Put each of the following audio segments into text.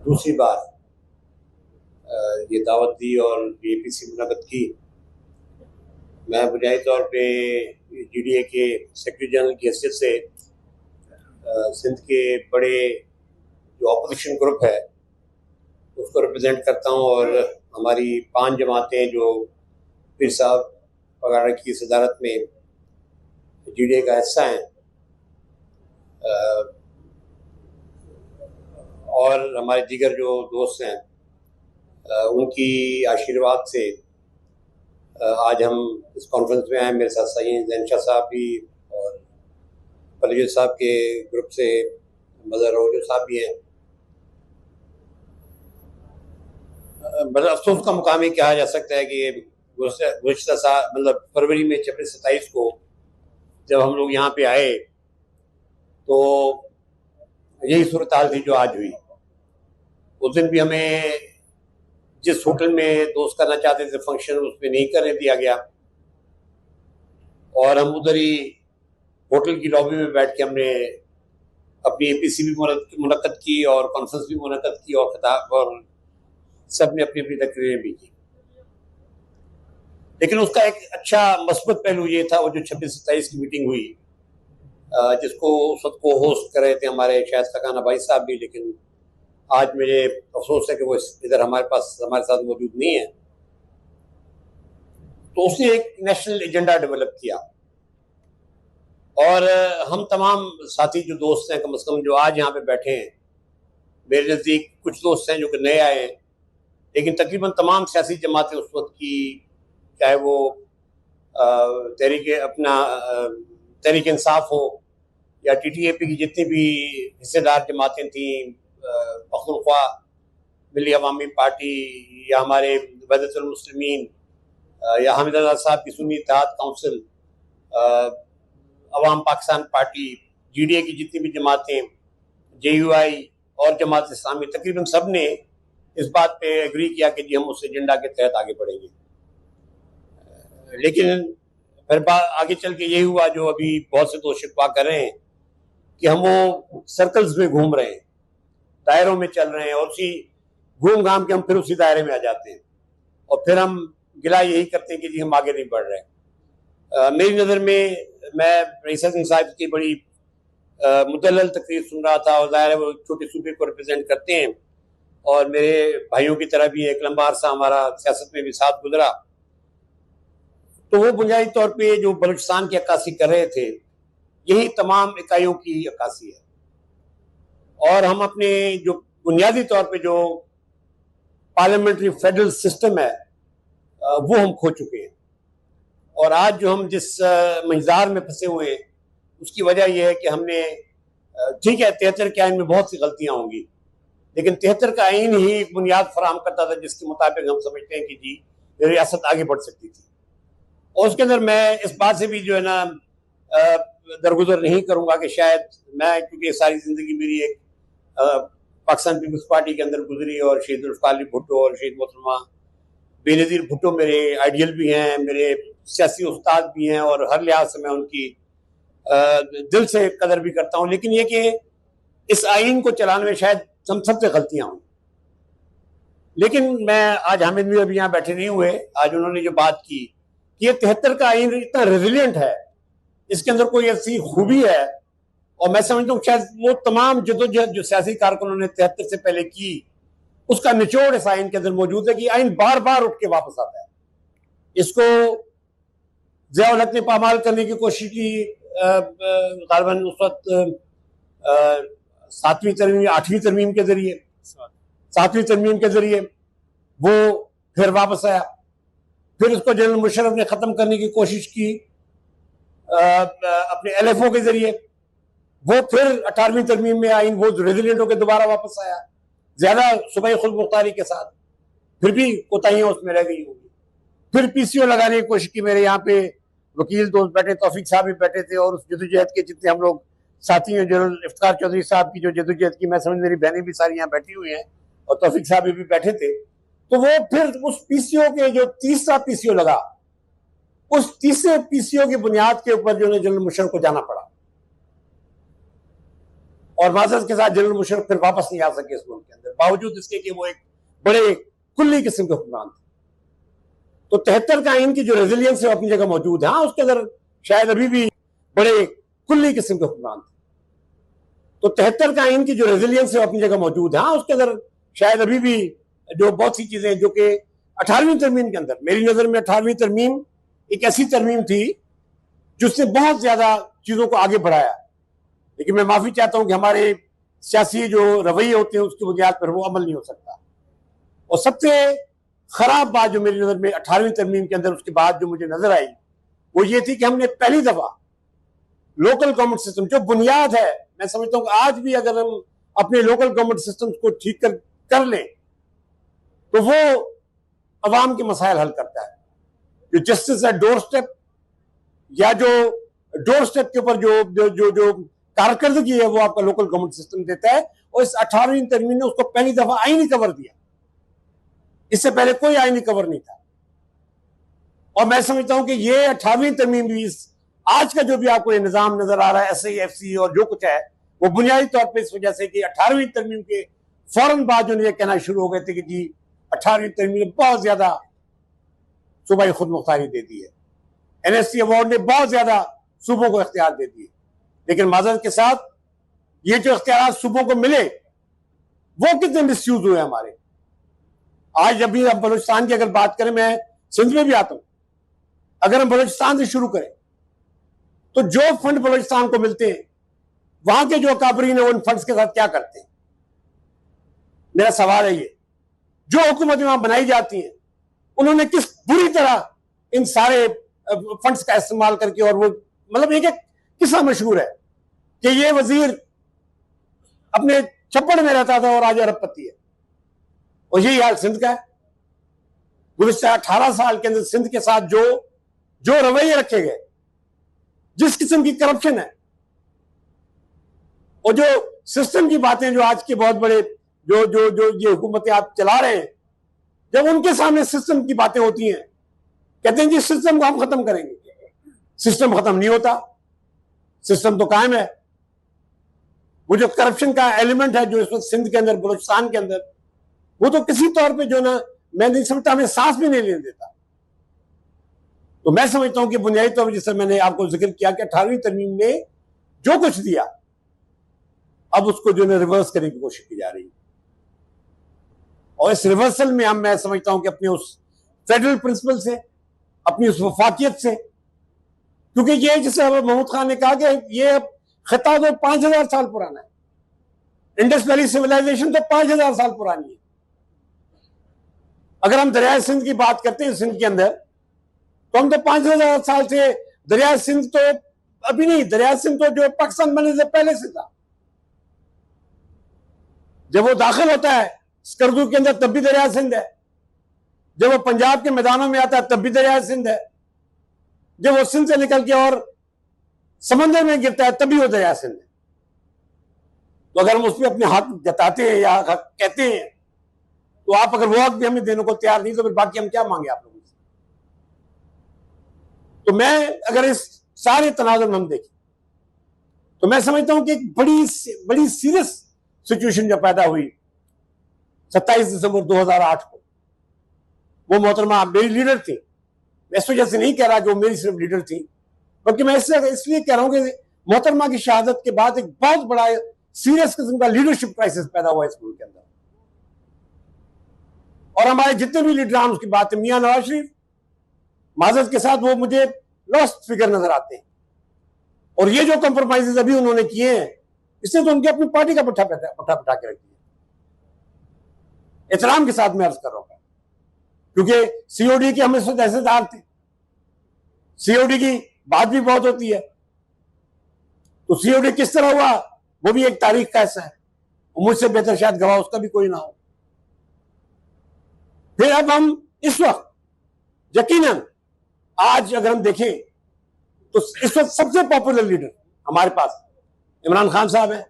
दूसरी बार ये दावत दी और बीएपीसी मुनक़द की। मैं बुनियादी तौर पे जीडीए के सेक्रेटरी जनरल की हैसियत से सिंध के बड़े जो अपोजिशन ग्रुप है उसको रिप्रेजेंट करता हूँ, और हमारी 5 जमातें जो पीर साहब वगैरह की सदारत में जीडीए का हिस्सा हैं, और हमारे दीगर जो दोस्त हैं उनकी आशीर्वाद से आज हम इस कॉन्फ्रेंस में आए। मेरे साथ सईद जैन शाह साहब भी और पलजू साहब के ग्रुप से मदर रोजो साहब भी हैं। बड़ा अफसोस का मुकाम ही कहा जा सकता है कि गुज़श्ता साल मतलब फरवरी में 26-27 को जब हम लोग यहाँ पे आए तो यही सूरत हाल थी जो आज हुई। उस दिन भी हमें जिस होटल में दोस्त करना चाहते थे फंक्शन, उसमें नहीं करने दिया गया, और हम उधर ही होटल की लॉबी में बैठ के हमने अपनी एपीसी भी मुनक़द की और कॉन्फ्रेंस भी मुनक़द की और खिताब, और सब ने अपनी अपनी तकरीरें भी की। लेकिन उसका एक अच्छा मस्बत पहलू ये था, वो जो 26-27 की मीटिंग हुई, जिसको उस वक्त को होस्ट कर रहे थे हमारे शायद सकाना भाई साहब भी, लेकिन आज मुझे अफसोस है कि वो इधर हमारे साथ मौजूद नहीं है। तो उसने एक नेशनल एजेंडा डेवलप किया, और हम तमाम साथी जो दोस्त हैं, कम से कम जो आज यहाँ पे बैठे हैं, मेरे नज़दीक कुछ दोस्त हैं जो कि नए आए हैं, लेकिन तकरीबन तमाम सियासी जमातें उस वक्त की, चाहे वो तहरीक इंसाफ हो या टीटीएपी की जितनी भी हिस्सेदार जमातें थीं, पख्तूनख्वा मिली अवामी पार्टी या हमारे वहदतुल मुस्लिमीन या हामिद आज़ाद साहब की सुन्नी इत्तेहाद काउंसिल, अवाम पाकिस्तान पार्टी, जीडीए की जितनी भी जमातें, जेयूआई और जमात इस्लामी, तकरीबन सब ने इस बात पे एग्री किया कि जी हम उस एजेंडा के तहत आगे बढ़ेंगे। लेकिन फिर आगे चल के यही हुआ जो अभी बहुत से दोस्त शिकवा कर रहे हैं कि हम वो सर्कल्स में घूम रहे हैं, दायरों में चल रहे हैं, और उसी घूम घाम के हम फिर उसी दायरे में आ जाते हैं, और फिर हम गिला यही करते हैं कि जी हम आगे नहीं बढ़ रहे। मेरी नज़र में मैं रईस हसन साहब की बड़ी मुदल्लल तकरीर सुन रहा था, और ज़ाहिर है वो छोटे सूबे को रिप्रेजेंट करते हैं और मेरे भाइयों की तरह भी एक लंबा अरसा हमारा सियासत में भी साथ गुजरा। तो वो बुनियादी तौर पे जो बलूचिस्तान की अक्कासी कर रहे थे, यही तमाम इकाइयों की अक्कासी है, और हम अपने जो बुनियादी तौर पे जो पार्लियामेंट्री फेडरल सिस्टम है वो हम खो चुके हैं। और आज जो हम जिस मझदार में फंसे हुए हैं उसकी वजह यह है कि हमने, ठीक है 73 के आइन में बहुत सी गलतियां होंगी, लेकिन 73 का आइन ही एक बुनियाद फराहम करता था जिसके मुताबिक हम समझते हैं कि जी रियासत आगे बढ़ सकती थी। और उसके अंदर मैं इस बात से भी जो है ना दरगुजर नहीं करूंगा कि शायद मैं, क्योंकि सारी जिंदगी मेरी एक पाकिस्तान पीपल्स पार्टी के अंदर गुजरी, और शहीद जुल्फ़िकार अली भुट्टो और शहीद मोहतरमा बेनज़ीर भुट्टो मेरे आइडियल भी हैं, मेरे सियासी उस्ताद भी हैं, और हर लिहाज से मैं उनकी दिल से कदर भी करता हूँ। लेकिन ये कि इस आइन को चलाने में शायद हम सबसे गलतियां हुई। लेकिन मैं आज हामिद भी अभी यहाँ बैठे नहीं हुए, आज उन्होंने जो बात की कि ये 73 का आइन इतना रेजिलियंट है, इसके अंदर कोई ऐसी खूबी है, और मैं समझता हूँ शायद वो तमाम जदोजहद जो सियासी कारकुनों ने 73 से पहले की, उसका निचोड़ इस आइन के अंदर मौजूद है कि आइन बार बार उठ के वापस आता है। इसको ज़िया-उल हक ने पामाल करने की कोशिश की, गालिबन उस वक्त 7वीं तरमीम या 8वीं तरमीम के जरिए, 7वीं तरमीम के जरिए वो फिर वापस आया। फिर उसको जनरल मुशर्रफ ने खत्म करने की कोशिश की अपने एलएफओ के जरिए, वो फिर 18वीं तरमीम में आइन वो रेजिलियंट होकर दोबारा वापस आया, ज्यादा सुबह खुद मुख्तारी के साथ, फिर भी कोताहियां उसमें रह गई होगी। फिर पीसीओ लगाने की कोशिश की, मेरे यहाँ पे वकील दोस्त बैठे, तौफीक साहब भी बैठे थे, और उस जदोजहद के जितने हम लोग साथी हैं, जनरल इफ्तार चौधरी साहब की जो जदोजहद की, मैं समझ मेरी बहनें भी सारी यहाँ बैठी हुई हैं, और तौफीक साहब भी बैठे थे। तो वो फिर उस पीसीओ के जो तीसरा पीसीओ लगा, उस तीसरे पीसीओ की बुनियाद के ऊपर जो जनरल मुशर्रफ को जाना पड़ा। और माजरत के साथ जनरल मुशर्रफ फिर वापस नहीं आ सके इस मुल्क के अंदर, बावजूद इसके कि वो एक बड़े कुल्ली किस्म के हुक्मरान थे। तो 73 का आइन की जो रेजिलियंस है अपनी जगह मौजूद है। हाँ, उसके अंदर शायद अभी भी बड़े कुल्ली किस्म के हुक्मरान थे। तो 73 का आइन की जो रेजिलियंस है अपनी जगह मौजूद है। हाँ, उसके अंदर शायद अभी भी जो बहुत सी चीजें जो कि 18वीं तरमीम के अंदर, मेरी नजर में 18वीं तरमीम एक ऐसी तरमीम थी जिसने बहुत ज्यादा चीजों को आगे बढ़ाया। लेकिन मैं माफी चाहता हूं कि हमारे सियासी जो रवैये होते हैं उसकी बुनियाद पर वो अमल नहीं हो सकता। और सबसे खराब बात जो मेरी नजर में 18वीं तरमीम के अंदर उसके बाद जो मुझे नजर आई वो ये थी कि हमने पहली दफा लोकल गवर्नमेंट सिस्टम जो बुनियाद है, मैं समझता हूं कि आज भी अगर हम अपने लोकल गवर्नमेंट सिस्टम को ठीक कर लें तो वो अवाम के मसाइल हल करता है। जो जस्टिस है डोर स्टेप, या जो डोर स्टेप के ऊपर जो जो जो जो कारकर्दगी है वो आपका लोकल गवर्नमेंट सिस्टम देता है। और इस 18वीं तरमीम ने उसको पहली दफा आईनी कवर दिया। इससे पहले कोई आईनी कवर नहीं था। और मैं समझता हूं कि ये 18वीं तरमीम भी आज का जो भी आपको ये निजाम नजर आ रहा है SIFC और जो कुछ है वो बुनियादी तौर पर इस वजह से कि 18वीं तरमीम के फौरन बाद जो ये कहना शुरू हो गए थे कि जी 18वीं तरमीम ने बहुत ज्यादा सूबाई खुद मुख्तारी दे दी है, NSC अवार्ड ने बहुत ज्यादा सूबों को इख्तियार दे दिए। लेकिन माजरत के साथ ये जो इख्तियार सूबों को मिले वो कितने मिसयूज हुए हमारे। आज जब भी हम बलूचिस्तान की अगर बात करें, मैं सिंध में भी आता हूं, अगर हम बलूचिस्तान से शुरू करें तो जो फंड बलूचिस्तान को मिलते हैं वहां के जो काबरीन है उन फंड्स के साथ क्या करते हैं। मेरा सवाल है ये, जो हुकूमतें वहां बनाई जाती हैं उन्होंने किस बुरी तरह इन सारे फंड्स का इस्तेमाल करके, और वो मतलब एक किस्सा मशहूर है कि ये वजीर अपने छप्पड़ में रहता था और आज अरबपति है। और यही हाल सिंध का है। गुज़श्ता 18 साल के अंदर सिंध के साथ जो जो रवैये रखे गए, जिस किस्म की करप्शन है और जो सिस्टम की बातें जो आज के बहुत बड़े जो जो जो ये हुकूमतें आप चला रहे हैं, जब उनके सामने सिस्टम की बातें होती हैं कहते हैं जी सिस्टम को हम खत्म करेंगे। सिस्टम खत्म नहीं होता, सिस्टम तो कायम है। वो जो करप्शन का एलिमेंट है जो इस वक्त सिंध के अंदर, बलूचिस्तान के अंदर, वो तो किसी तौर पे जो ना मैं नहीं समझता हमें सांस भी नहीं लेने देता। तो मैं समझता हूं कि बुनियादी तौर पर जिससे मैंने आपको जिक्र किया कि 18वीं तरमीम ने जो कुछ दिया अब उसको जो है रिवर्स करने की कोशिश की जा रही है। और इस रिवर्सल में हम, मैं समझता हूं कि अपने उस फेडरल प्रिंसिपल से, अपनी उस वफाकियत से, क्योंकि ये जिसे महमूद खान ने कहा कि ये खिता तो 5000 साल पुराना है, इंडस वैली सिविलाइजेशन तो 5000 साल पुरानी है। अगर हम दरिया सिंध की बात करते हैं सिंध के अंदर, तो हम तो 5000 साल से दरिया सिंध तो अभी नहीं, दरिया सिंध तो जो पाकिस्तान बनने से पहले से था। जब वो दाखिल होता है स्कर्दू के अंदर तब भी दरिया सिंध है, जब वो पंजाब के मैदानों में आता है तब भी दरिया सिंध है, जब वो सिंध से निकल के और समंदर में गिरता है तभी वो दरिया सिंध है। तो अगर हम उसमें अपने हक जताते हैं या हक कहते हैं, तो आप अगर वो हक भी हमें देने को तैयार नहीं तो फिर बाकी हम क्या मांगे आप लोगों से। तो मैं अगर इस सारे तनाजुर में हम देखें तो मैं समझता हूं कि एक बड़ी सीरियस सिचुएशन जब पैदा हुई 27 दिसंबर 2008 को, वो मोहतरमा मेरी लीडर थी। मैं इस वजह से नहीं कह रहा कि वो मेरी सिर्फ लीडर थी, बल्कि मैं इसलिए कह रहा हूं कि मोहतरमा की शहादत के बाद एक बहुत बड़ा सीरियस किस्म का लीडरशिप क्राइसिस पैदा हुआ इस मुल्क के अंदर। और हमारे जितने भी लीडर उसकी बात है, मियां नवाज शरीफ माजरत के साथ वो मुझे लॉस्ट फिगर नजर आते हैं। और ये जो कॉम्प्रोमाइजेस अभी उन्होंने किए हैं इससे तो उनकी अपनी पार्टी का पट्टा पटा के रखी है। एहतराम के साथ मैं अर्ज कर रहा हूं, क्योंकि COD के हम इस वक्त हिस्सेदार थे। COD की बात भी बहुत होती है, तो COD किस तरह हुआ वो भी एक तारीख का हिस्सा है। मुझसे बेहतर शायद गवाह उसका भी कोई ना हो। फिर अब हम इस वक्त यकीनन आज अगर हम देखें तो इस वक्त सबसे पॉपुलर लीडर हमारे पास इमरान खान साहब है।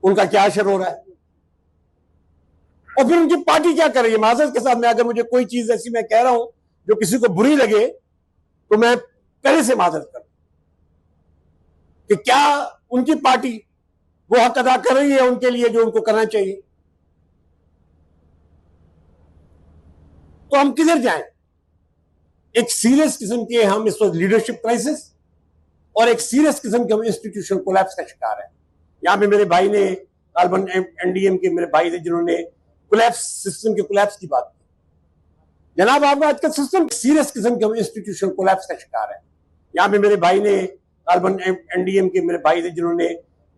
उनका क्या असर हो रहा है और फिर उनकी पार्टी क्या कर रही है। माजरत के साथ में अगर मुझे कोई चीज ऐसी मैं कह रहा हूं जो किसी को बुरी लगे तो मैं पहले से माजरत कर कि क्या उनकी पार्टी वो हक अदा कर रही है उनके लिए जो उनको करना चाहिए। तो हम किधर जाएं? एक सीरियस किस्म के हम इस वक्त लीडरशिप क्राइसिस और एक सीरियस किस्म के हम इंस्टीट्यूशनल कोलैप्स का शिकार है। यहां पे मेरे भाई ने कार्बन एनडीएम के मेरे भाई थे जिन्होंने कोलैप्स सिस्टम के कोलैप्स की बात की। जनाब आपका आज का सिस्टम सीरियस किस्म के हम इंस्टीट्यूशनल कोलैप्स का शिकार है। यहां पे मेरे भाई ने कार्बन एनडीएम के मेरे भाई थे जिन्होंने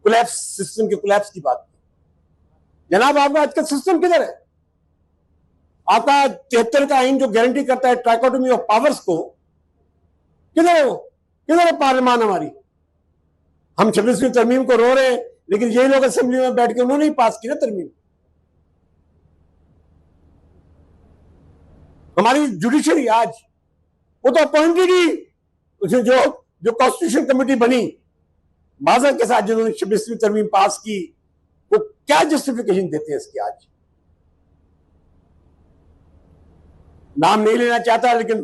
कोलैप्स सिस्टम के कोलैप्स की बात की। जनाब आपका आज का सिस्टम किधर है? आपका 73 का आइन जो गारंटी करता है ट्राइकोटोमी ऑफ पावर्स को, किधर है वो? किधर है पार्लियामान हमारी? हम 26वीं तरमीम को रो रहे हैं, लेकिन ये लोग असेंबली में बैठ के उन्होंने ही पास की ना तरमीम। हमारी जुडिशरी आज वो तो अपॉइंटेड ही, उसमें जो कॉन्स्टिट्यूशन कमेटी बनी माजर के साथ जिन्होंने 26वीं तरमीम पास की, वो क्या जस्टिफिकेशन देते हैं इसकी? आज नाम नहीं लेना चाहता, लेकिन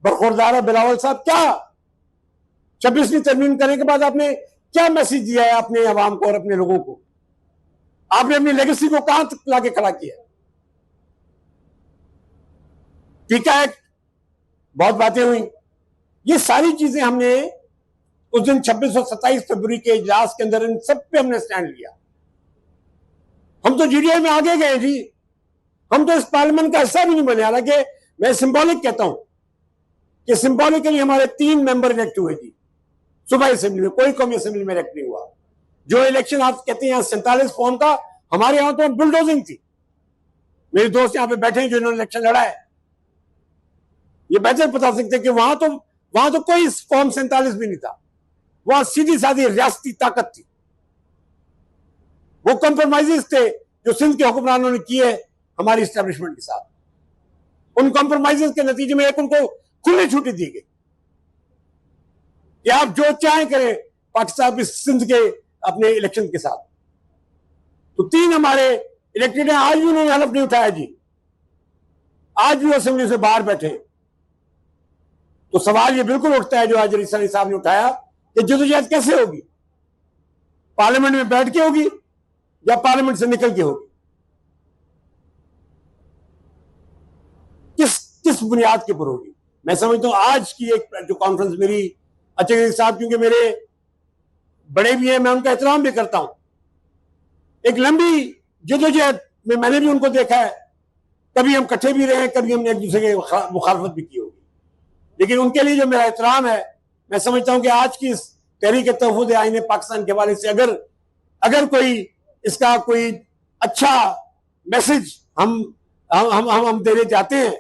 बरखुरदार बिलावल साहब, क्या 26वीं तरमीम करने के बाद आपने क्या मैसेज दिया है अपने अवाम को और अपने लोगों को? आपने अपनी लेगेसी को कहां तक लाके खड़ा किया? टीका एक्ट, बहुत बातें हुई, ये सारी चीजें हमने उस दिन 26 और 27 फरवरी के इजलास के अंदर इन सब पे हमने स्टैंड लिया। हम तो जीडीए में आगे गए जी, हम तो इस पार्लियामेंट का हिस्सा भी नहीं बने। हालांकि मैं सिंबॉलिक कहता हूं कि सिंबॉलिकली हमारे 3 मेंबर इलेक्ट हुए जी सुबह असेंबली में, कोई कौमी असेंबली में इलेक्ट नहीं हुआ। जो इलेक्शन आप कहते हैं 47 फॉर्म का, हमारे यहां तो बुलडोजिंग थी। मेरे दोस्त यहां पे बैठे हैं जिन्होंने इलेक्शन लड़ा है, ये बेहतर बता सकते कि वहां तो कोई फॉर्म 47 भी नहीं था। वहां सीधी साधी रियासती ताकत थी। वो कंप्रोमाइजेस थे जो सिंध के हुक्मरानों ने किए हमारी इस्टेब्लिशमेंट के साथ। उन कंप्रोमाइजेस के नतीजे में एक उनको खुली छुट्टी दी गई कि आप जो चाहें करें पाकिस्तान सिंध के अपने इलेक्शन के साथ। तो 3 हमारे इलेक्टेड हैं, आज भी उन्होंने हलफ नहीं उठाया जी, आज भी असेंबली से बाहर बैठे। तो सवाल ये बिल्कुल उठता है जो आज रिसानी साहब ने उठाया कि जदोजहद कैसे होगी? पार्लियामेंट में बैठ के होगी या पार्लियामेंट से निकल के होगी? किस बुनियाद के ऊपर होगी? मैं समझता हूं आज की एक जो कॉन्फ्रेंस मेरी अचेरी साहब, क्योंकि मेरे बड़े भी हैं, मैं उनका एहतराम भी करता हूं, एक लंबी जदोजहद में मैंने भी उनको देखा है। कभी हम इकट्ठे भी रहे, कभी हमने एक दूसरे के मुखालफत भी की होगी, लेकिन उनके लिए जो मेरा एहतराम है, मैं समझता हूं कि आज की इस तहरीक तहफ़्फ़ुज़ आईन पाकिस्तान के हवाले से अगर कोई इसका कोई अच्छा मैसेज हम देने चाहते हैं,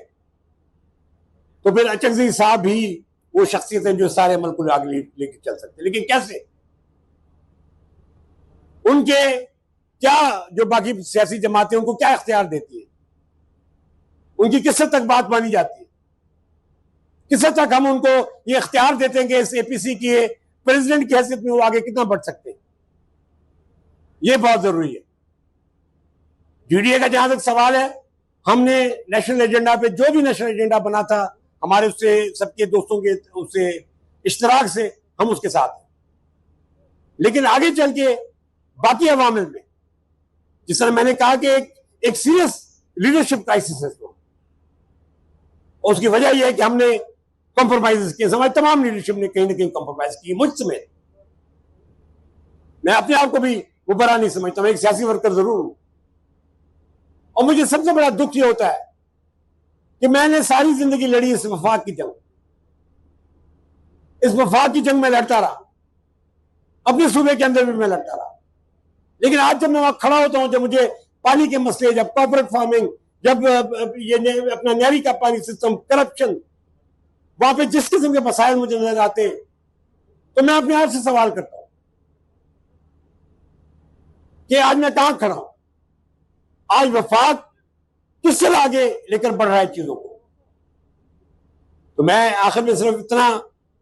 तो फिर अचकज़ई साहब भी वो शख्सियत है जो सारे अमल को आगे लेके चल सकते हैं। लेकिन कैसे? उनके क्या जो बाकी सियासी जमातें उनको क्या इख्तियार देती है? उनकी किस हद तक बात मानी जाती है? किस हद तक हम उनको ये इख्तियार देते हैं कि इस एपीसी के प्रेसिडेंट की हैसियत में वो आगे कितना बढ़ सकते हैं? ये बहुत जरूरी है। जीडीए का जहां तक सवाल है, हमने नेशनल एजेंडा पे जो भी नेशनल एजेंडा बना था, हमारे उससे सबके दोस्तों के उससे इश्तराक से हम उसके साथ हैं। लेकिन आगे चल के बाकी अवामिल में, जिस तरह मैंने कहा कि एक सीरियस लीडरशिप क्राइसिस है, और उसकी वजह यह है कि हमने कॉम्प्रोमाइज किए। हमारी तमाम लीडरशिप ने कहीं ना कहीं कॉम्प्रोमाइज की, मुझ समेत। मैं अपने आप को भी वो बड़ा नहीं समझता, मैं एक सियासी वर्कर जरूर हूं। और मुझे सबसे बड़ा दुख ये होता है कि मैंने सारी जिंदगी लड़ी इस वफाक की जंग। इस वफाक की जंग में लड़ता रहा, अपने सूबे के अंदर भी मैं लड़ता रहा। लेकिन आज जब मैं वहां खड़ा होता हूं, जब मुझे पानी के मसले, जब कॉर्पोरेट फार्मिंग, जब ये अपना नहरी का पानी सिस्टम, करप्शन, वहां पे जिस किस्म के मसाइल मुझे नजर आते हैं, तो मैं अपने आप से सवाल करता हूं कि आज मैं कहां खड़ा हूं? आज वफाक किस तरह आगे लेकर बढ़ रहा है चीजों को? तो मैं आखिर में सिर्फ इतना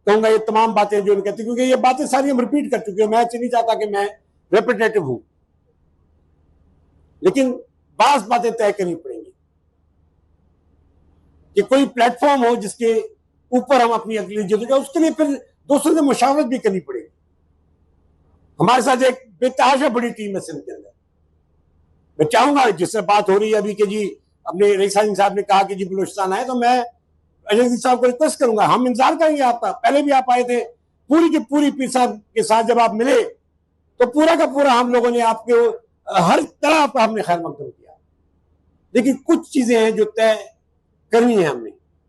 कहूंगा, ये तमाम बातें जो कहती, क्योंकि ये बातें सारी हम रिपीट कर चुके हैं, मैं नहीं चाहता कि मैं रेपिटेटिव हूं, लेकिन बात बातें तय करनी पड़ेंगी कि कोई प्लेटफॉर्म हो जिसके ऊपर हम अपनी अगली जदोजहद, उसके लिए फिर दूसरों से मुशावरत भी करनी पड़ेगी। हमारे साथ एक बेतहाशा बड़ी टीम है सिंध के अंदर। मैं चाहूंगा, जिससे बात हो रही है अभी कि जी अपने रईसा साहब ने कहा कि जी बलूचिस्तान आए, तो मैं अजय साहब को रिक्वेस्ट करूंगा, हम इंतजार करेंगे आपका। पहले भी आप आए थे, पूरी की पूरी पीर साहब के साथ जब आप मिले तो पूरा का पूरा हम लोगों ने आपके हर तरह पर हमने खैर मकदम किया। लेकिन कुछ चीजें हैं जो तय करनी है हमने।